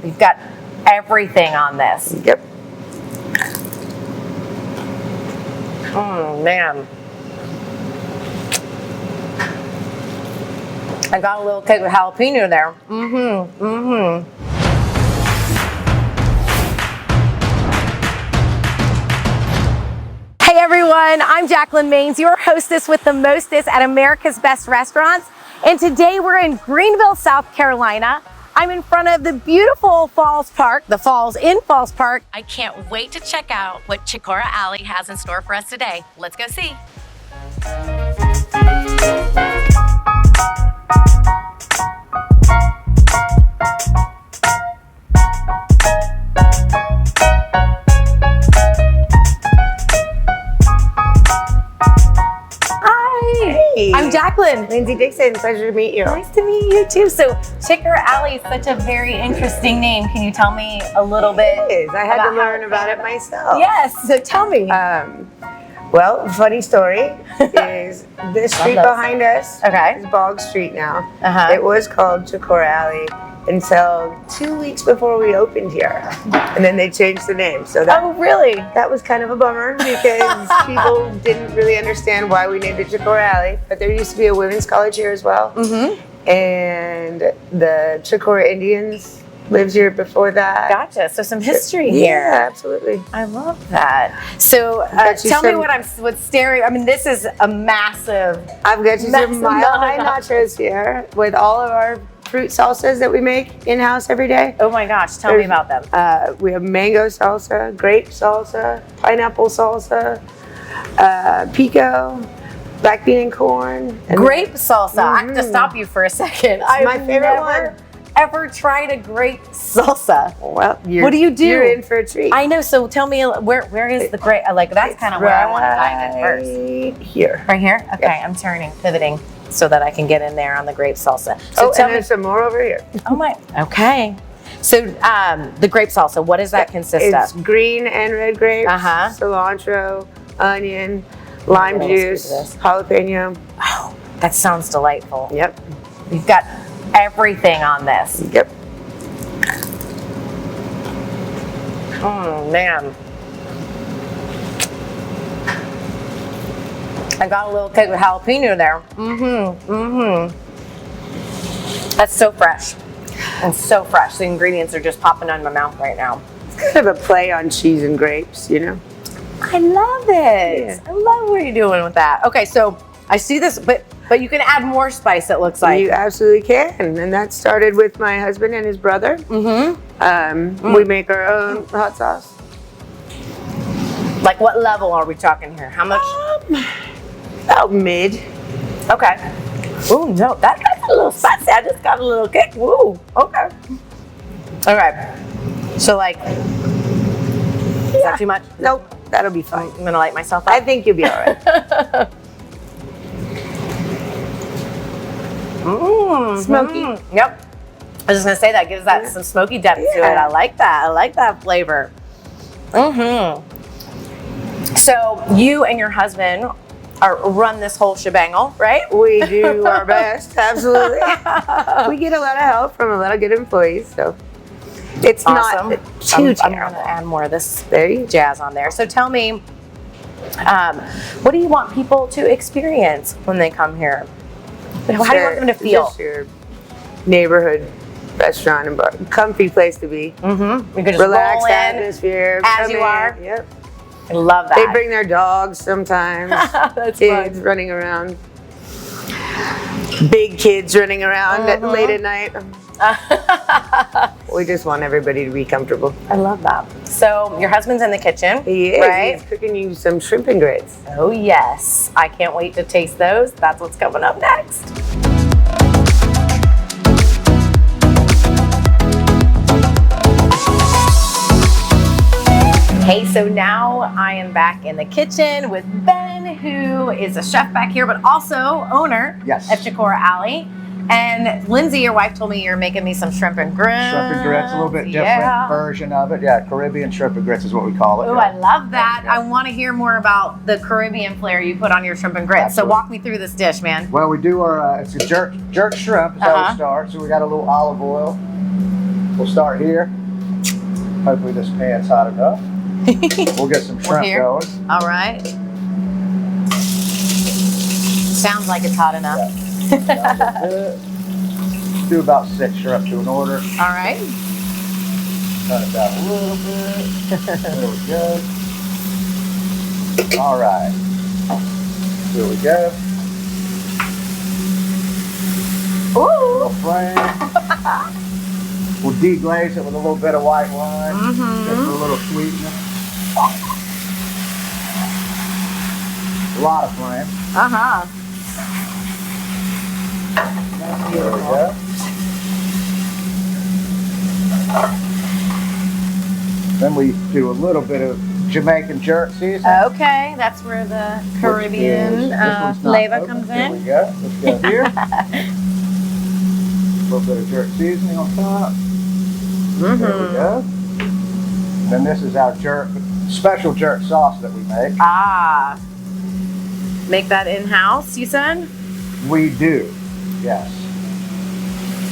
You've got everything on this. Yep. Man. I got a little kick with jalapeno there. Hey everyone, I'm Jacqueline Maines, your hostess with the mostest at America's Best Restaurants. And today we're in Greenville, South Carolina. I'm in front of the beautiful Falls Park, the Falls in Falls Park. I can't wait to check out what Chicora Alley has in store for us today. Let's go see. I'm Jacqueline. Lindsay Dixon, pleasure to meet you. Nice to meet you too. So Chicora Alley is such a very interesting name. Can you tell me a little bit? It is. I had to learn about it myself. Yes, so tell me. Well, funny story is this street behind us is Bog Street now. It was called Chicora Alley until 2 weeks before we opened here. And then they changed the name. So that, really? That was kind of a bummer because people didn't really understand why we named it Chicora Alley. But there used to be a women's college here as well. And the Chicora Indians lived here before that. Gotcha. So some history here. Yeah, absolutely. I love that. So tell me what's staring. I mean, this is a massive. I've got you some mile-high nachos here with all of our fruit salsas that we make in-house every day. Oh my gosh, tell me about them. We have mango salsa, grape salsa, pineapple salsa, pico, black bean and corn. And grape salsa. I have to stop you for a second. It's my favorite one. Ever tried a grape salsa? Well, what do you do? You're in for a treat. I know. So tell me, where is the grape? Like that's kind of where I want to dive in first. Here. Right here. Okay, I'm pivoting so that I can get in there on the grape salsa. So tell me, there's some more over here. Oh my. Okay. So the grape salsa. What does that consist of? It's green and red grapes, cilantro, onion, lime juice, jalapeno. Oh, that sounds delightful. Yep. You've got everything on this. Yep. Man. I got a little kick with jalapeno there. That's so fresh. It's so fresh. The ingredients are just popping out of my mouth right now. It's kind of a play on cheese and grapes, you know? I love it. Yeah. I love what you're doing with that. Okay, so I see this, but you can add more spice, it looks like. You absolutely can. And that started with my husband and his brother. We make our own hot sauce. Like what level are we talking here? How much? About mid. Okay. Ooh, no, that's a little spicy. I just got a little kick. Woo, okay. All right. So like, is that too much? Nope, that'll be fine. I'm gonna light myself up. I think you'll be all right. Smoky. Yep. I was just gonna say that gives that some smoky depth to it. I like that. I like that flavor. So you and your husband run this whole shebangle, right? We do our best, absolutely. We get a lot of help from a lot of good employees, so it's awesome. Not too terrible. I'm gonna add more of this jazz on there. So tell me, what do you want people to experience when they come here? How do you want them to feel? Just your neighborhood restaurant and bar. Comfy place to be. You can just relaxed roll in atmosphere. as you are. Yep. I love that. They bring their dogs sometimes. That's kids fun. Running around. Big kids running around late at night. We just want everybody to be comfortable. I love that. So your husband's in the kitchen. He is. Right? He's cooking you some shrimp and grits. Oh yes. I can't wait to taste those. That's what's coming up next. Hey, so now I am back in the kitchen with Ben, who is a chef back here, but also owner of Chicora Alley. And Lindsay, your wife, told me you're making me some shrimp and grits. Shrimp and grits, a little bit different version of it. Yeah, Caribbean shrimp and grits is what we call it. Oh, I love that. I want to hear more about the Caribbean flair you put on your shrimp and grits. Absolutely. So walk me through this dish, man. Well, we do our, it's a jerk shrimp is how we start. So we got a little olive oil. We'll start here. Hopefully this pan's hot enough. We'll get some shrimp going. All right. Sounds like it's hot enough. Yeah. Do about 6 shrimp to an order. All right. Turn it down a little bit. There we go. All right. Here we go. Ooh. Little flame. We'll deglaze it with a little bit of white wine. Just for a little sweetness. A lot of flame. There we go. Then we do a little bit of Jamaican jerk seasoning. Okay, that's where the Caribbean flavor comes There in. we go. Let's go here. A little bit of jerk seasoning on top. There we go. And then this is our special jerk sauce that we make. Ah. Make that in-house, you said? We do, yes.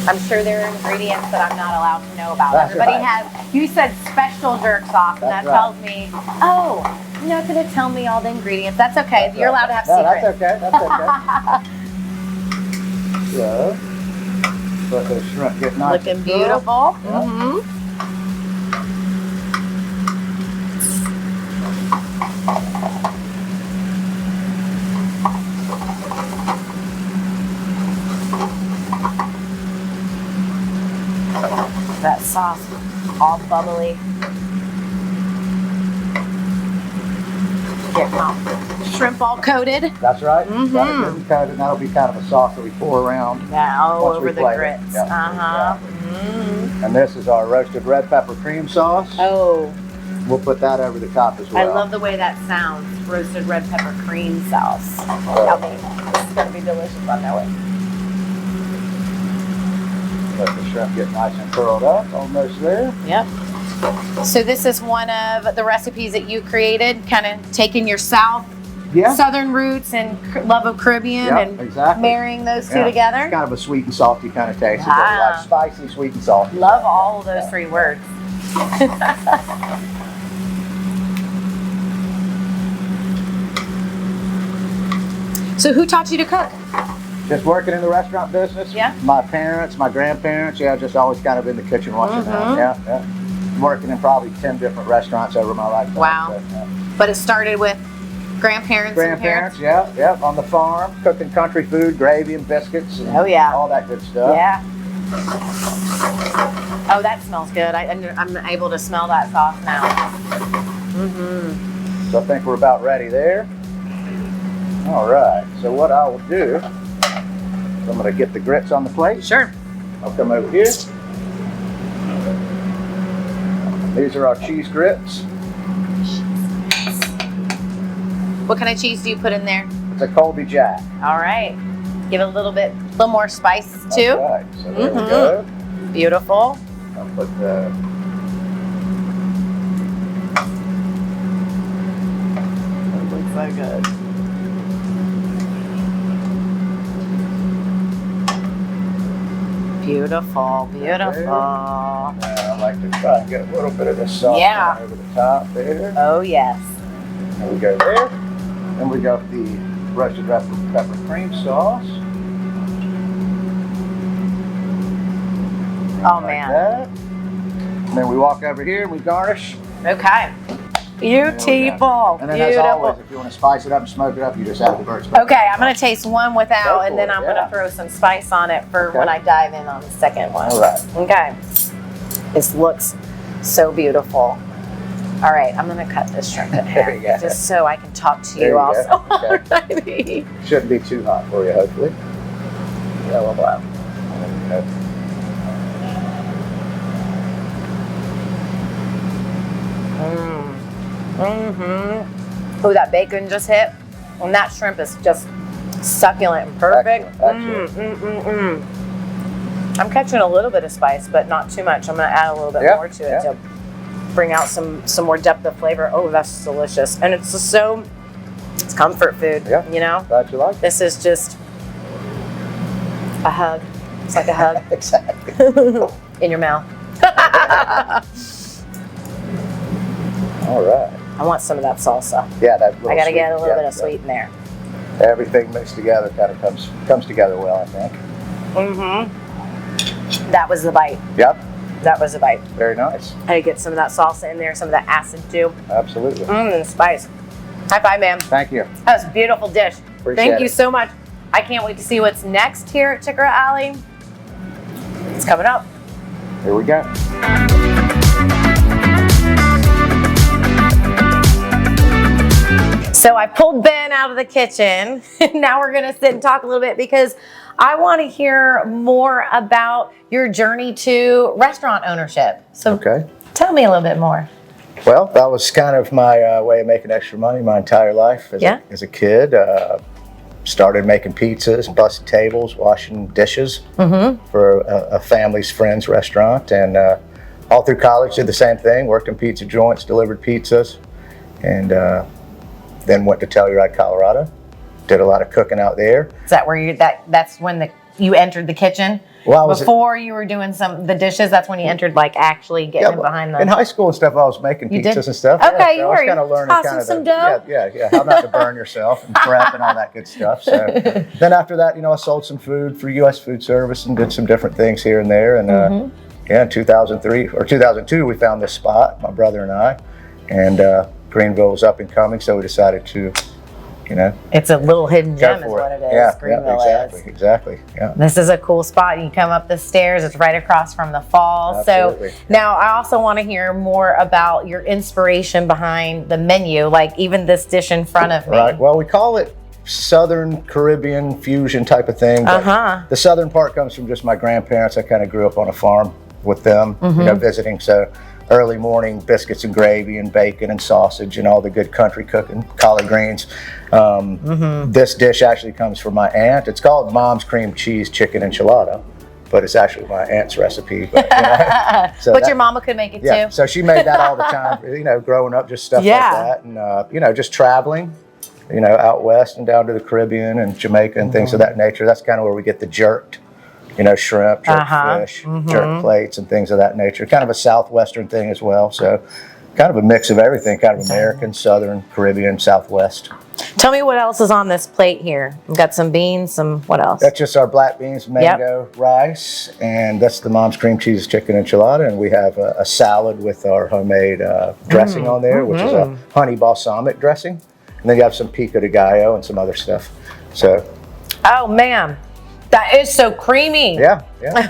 I'm sure there are ingredients that I'm not allowed to know about. That's Everybody right. has, you said special jerk sauce, and that That's right. tells me, oh, you're not going to tell me all the ingredients. That's okay. That's You're right. allowed to have No, secrets. that's okay. So, let the shrimp get nice. Looking and beautiful. Yeah. That sauce, all bubbly. Get my shrimp all coated. That's right. Got it good and coated, and that'll be kind of a sauce that we pour around. Yeah, all Once we over the flavor it. grits. Yeah. And this is our roasted red pepper cream sauce. Oh, We'll put that over the top as well. I love the way that sounds. Roasted red pepper cream sauce. Yummy. This is going to be delicious on that way. Let the shrimp get nice and curled up, almost there. Yep. So this is one of the recipes that you created, kind of taking your Southern roots and love of Caribbean and exactly. marrying those two It's together. kind of a sweet and salty kind of taste. Wow. It's like spicy, sweet and salty. Love all of those 3 words. So who taught you to cook? Just working in the restaurant business. Yeah. My parents, my grandparents, just always kind of in the kitchen watching them. Yeah. Working in probably 10 different restaurants over my lifetime. Wow. So, But it started with grandparents and parents? yeah, on the farm, cooking country food, gravy and biscuits, and all that good stuff. Yeah. Oh, that smells good. I'm able to smell that sauce now. So I think we're about ready there. All right, so what I will do, I'm gonna get the grits on the plate. Sure. I'll come over here. These are our cheese grits. What kind of cheese do you put in there? It's a Colby Jack. All right. Give it a little more spice too. That's right, so there we go. Beautiful. I'll put the... That looks so good. Beautiful, beautiful. Now I like to try and get a little bit of this sauce over the top there. Oh, yes. And we go there. Then we got the roasted red pepper cream sauce. Oh, like man. That. And then we walk over here and we garnish. Okay. Beautiful. And then as always, if you want to spice it up and smoke it up, you just add the birch. Okay, I'm going to taste one without, and then I'm going to throw some spice on it for when I dive in on the second one. All right. Okay. This looks so beautiful. All right, I'm going to cut this shrimp in half, There you go. just so I can talk to There you you also. go. Okay. Alrighty. Shouldn't be too hot for you, hopefully. Yellow blow. Oh, that bacon just hit, and that shrimp is just succulent and perfect. Excellent. I'm catching a little bit of spice, but not too much. I'm going to add a little bit more to it to bring out some more depth of flavor. Oh, that's delicious, and it's just it's comfort food. Yeah. You know, Glad you like it. this is just a hug. It's like a hug Exactly. in your mouth. All right. I want some of that salsa. Yeah, that. I got to get a little bit of sweet in there. Everything mixed together kind of comes together well, I think. Mm-hmm. That was the bite. Yep. That was the bite. Very nice. I had to get some of that salsa in there, some of that acid too. Absolutely. The spice. High five, ma'am. Thank you. That was a beautiful dish. Thank you it. so much. I can't wait to see what's next here at Chicora Alley. It's coming up. Here we go. So I pulled Ben out of the kitchen. Now we're gonna sit and talk a little bit because I want to hear more about your journey to restaurant ownership. So Okay. tell me a little bit more. Well, that was kind of my way of making extra money my entire life as a kid. Started making pizzas, busted tables, washing dishes for a family's friend's restaurant. And all through college did the same thing, worked in pizza joints, delivered pizzas, and then went to Telluride, Colorado. Did a lot of cooking out there. Is that where that's when you entered the kitchen? Well, before you were doing the dishes, that's when you entered, like actually getting behind them. In high school and stuff, I was making pizzas and stuff. Okay, so I was kind of learning some dough. Yeah, how not to burn yourself and prep and all that good stuff. So then after that, I sold some food for U.S. Food Service and did some different things here and there. And in 2003 or 2002, we found this spot, my brother and I, and Greenville was up and coming, so we decided to, It's a little hidden gem is what it is. Yeah, Greenville exactly. Yeah. This is a cool spot. You come up the stairs, it's right across from the falls. Absolutely. So now I also want to hear more about your inspiration behind the menu, like even this dish in front of me. Right. Well, we call it Southern Caribbean fusion type of thing. But the southern part comes from just my grandparents. I kind of grew up on a farm with them, visiting. So early morning biscuits and gravy and bacon and sausage and all the good country cooking, collard greens. This dish actually comes from my aunt. It's called Mom's Cream Cheese Chicken Enchilada, but it's actually my aunt's recipe. But, but your mama could make it too. So she made that all the time, growing up, just stuff like that. And, just traveling, out west and down to the Caribbean and Jamaica and things of that nature. That's kind of where we get the jerked, shrimp, jerk fish, jerk plates and things of that nature. Kind of a southwestern thing as well. So kind of a mix of everything, kind of American, Southern, Caribbean, Southwest. Tell me what else is on this plate here. We've got some beans, what else? That's just our black beans, mango, rice, and that's the Mom's Cream Cheese Chicken Enchilada. And we have a salad with our homemade dressing on there, which is a honey balsamic dressing. And then you have some pico de gallo and some other stuff. So. Oh, man. That is so creamy. Yeah.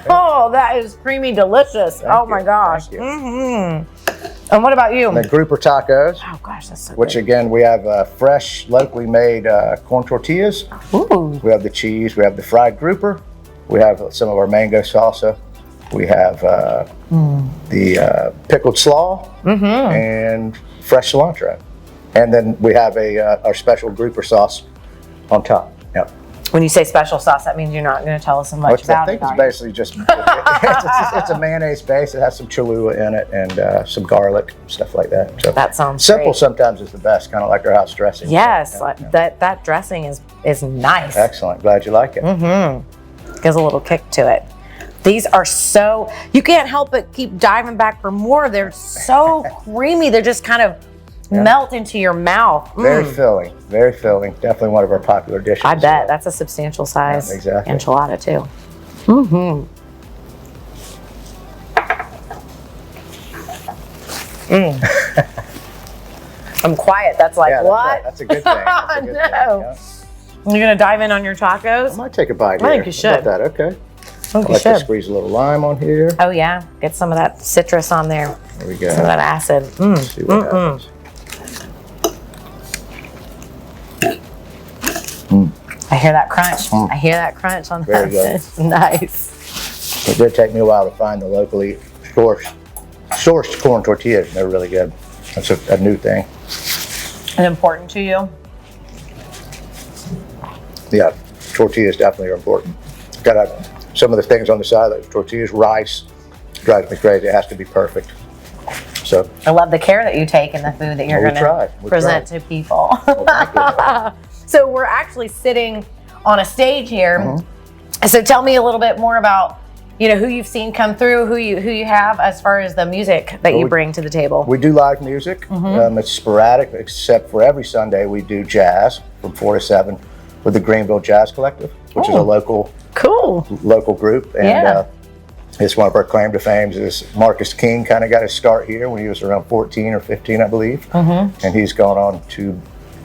Oh, that is creamy, delicious. Thank my you. gosh. And what about you? And the grouper tacos. Oh gosh, that's so Which good. Again, we have fresh, locally made corn tortillas. Ooh. We have the cheese. We have the fried grouper. We have some of our mango salsa. We have the pickled slaw and fresh cilantro. And then we have our special grouper sauce on top. Yep. When you say special sauce, that means you're not going to tell us so much about it. I think it's basically just it's a mayonnaise base. It has some Cholula in it and some garlic, stuff like that. So that sounds simple. Great. Sometimes is the best, kind of like our house dressing. Yes, that dressing is nice. Excellent. Glad you like it. Gives a little kick to it. These are so, you can't help but keep diving back for more. They're so creamy. They're just kind of melt into your mouth. Very filling. Very filling. Definitely one of our popular dishes. I bet. That's a substantial size enchilada too. I'm quiet. That's like, what? That's a good thing. That's a good thing. Yeah. You're going to dive in on your tacos? I might take a bite here. I think you should. How about that? Okay. I think you like should. To squeeze a little lime on here. Oh yeah, get some of that citrus on there. There we go. Some of that acid. Let's see what happens. I hear that crunch. I hear that crunch on Very that. good. Nice. It did take me a while to find the locally sourced corn tortillas. They're really good. That's a new thing. And important to you? Yeah, tortillas definitely are important. Got some of the things on the side, like tortillas, rice, drives me crazy. It has to be perfect. So I love the care that you take in the food that you're going to present to people. Well, thank you. So we're actually sitting on a stage here. So tell me a little bit more about you know, who you've seen come through, who you have as far as the music that you bring to the table? We do live music. It's sporadic, except for every Sunday we do jazz from 4 to 7 with the Greenville Jazz Collective, which is a local group. And it's one of our claim to fame is Marcus King kind of got his start here when he was around 14 or 15, I believe. And he's gone on to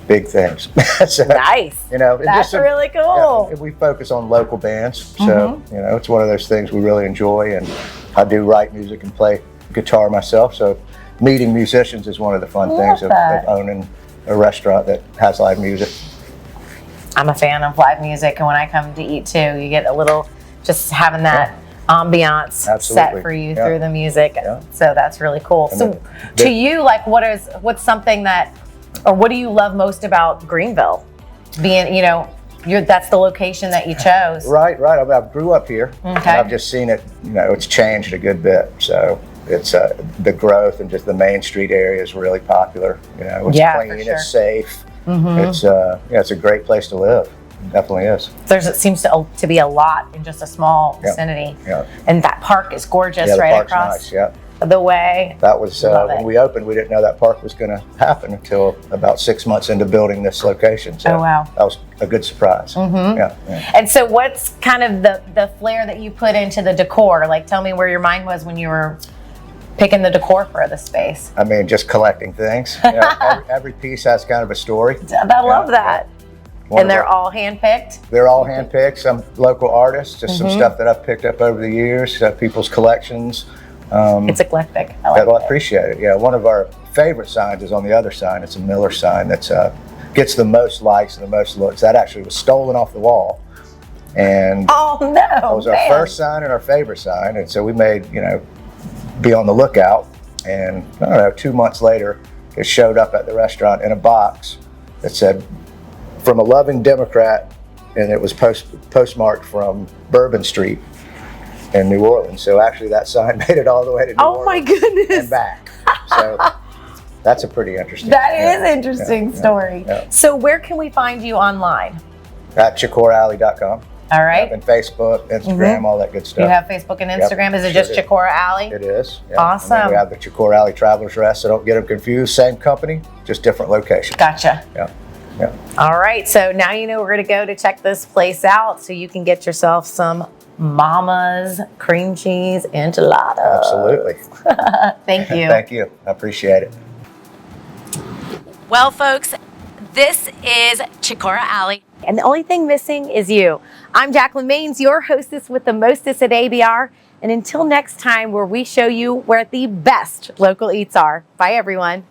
big things. So, nice. You know, that's just really cool. Yeah, we focus on local bands. So, you know, it's one of those things we really enjoy. And I do write music and play guitar myself. So meeting musicians is one of the fun things of owning a restaurant that has live music. I'm a fan of live music. And when I come to eat too, you get a little, just having that ambiance set for you through the music. So that's really cool. And so to you, like what's something that, or what do you love most about Greenville? Being, you know, that's the location that you chose. Right. I grew up here. And I've just seen it, you know, it's changed a good bit. So it's the growth and just the Main Street area is really popular. You know, it's clean, it's safe. It's a great place to live. It definitely is. It seems to be a lot in just a small vicinity. And that park is gorgeous right across the way. That was when we opened, we didn't know that park was going to happen until about 6 months into building this location. So that was a good surprise. And so what's kind of the flair that you put into the decor? Like, tell me where your mind was when you were picking the decor for the space. I mean, just collecting things. You know, every piece has kind of a story. I love that. And they're all hand-picked? They're all hand-picked. Some local artists, just some stuff that I've picked up over the years, people's collections. It's eclectic. I appreciate it. Yeah, one of our favorite signs is on the other sign. It's a Miller sign that gets the most likes and the most looks. That actually was stolen off the wall. And that was our first sign and our favorite sign. And so we made, you know, be on the lookout. And I don't know, 2 months later, it showed up at the restaurant in a box that said, "From a loving Democrat," and it was postmarked from Bourbon Street in New Orleans. So actually that sign made it all the way to New Orleans. Oh my goodness. And back. So that's a pretty interesting interesting story. So where can we find you online? At ChicoraAlley.com. All right. And Facebook, Instagram, all that good stuff. You have Facebook and Instagram. Is it just Chicora Alley? It is. Awesome. And then we have the Chicora Alley Travelers Rest, so don't get them confused. Same company, just different location. Gotcha. Yeah. All right, so now you know we're going to go to check this place out so you can get yourself some Mama's cream cheese enchiladas. Absolutely. Thank you. Thank you. I appreciate it. Well, folks, this is Chicora Alley. And the only thing missing is you. I'm Jacqueline Maines, your hostess with the mostest at ABR. And until next time, where we show you where the best local eats are. Bye, everyone.